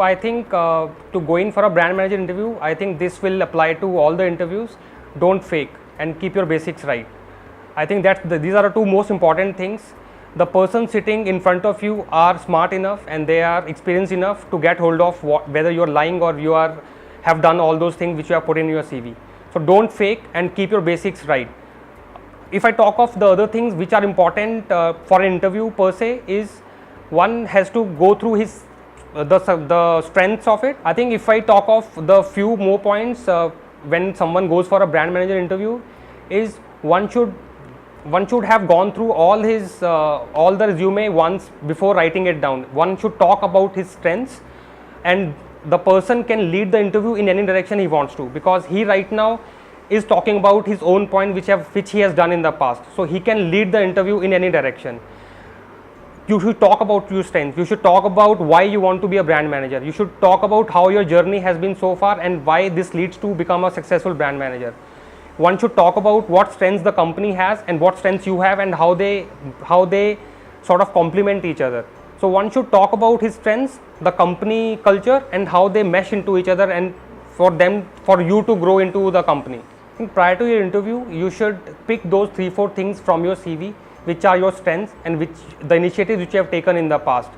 I think to go in for a brand manager interview, I think this will apply to all the interviews. Don't fake and keep your basics right. I think that these are the two most important things. The person sitting in front of you are smart enough and they are experienced enough to get hold of whether you are lying or you have done all those things which you have put in your CV. So don't fake and keep your basics right. If I talk of the other things which are important for an interview per se, is one has to go through his the strengths of it. I think if I talk of the few more points when someone goes for a brand manager interview, is one should have gone through all his all the resume once before writing it down. One should talk about his strengths, and the person can lead the interview in any direction he wants to, because he right now is talking about his own point which he has done in the past. So he can lead the interview in any direction. You should talk about your strengths. You should talk about why you want to be a brand manager. You should talk about how your journey has been so far and why this leads to become a successful brand manager. One should talk about what strengths the company has and what strengths you have, and how they sort of complement each other. So one should talk about his strengths, the company culture, and how they mesh into each other, and for you to grow into the company. I think prior to your interview, you should pick those 3-4 things from your CV which are your strengths and which the initiatives which you have taken in the past,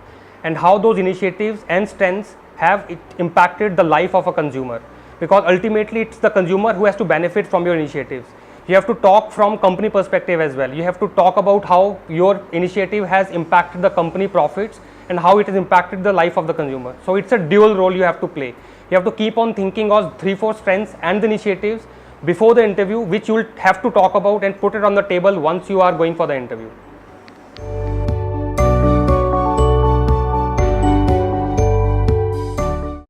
and how those initiatives and strengths have impacted the life of a consumer, because ultimately it's the consumer who has to benefit from your initiatives. You have to talk from company perspective as well. You have to talk about how your initiative has impacted the company profits and how it has impacted the life of the consumer. So it's a dual role you have to play. You have to keep on thinking of 3-4 strengths and the initiatives before the interview, which you will have to talk about and put it on the table once you are going for the interview.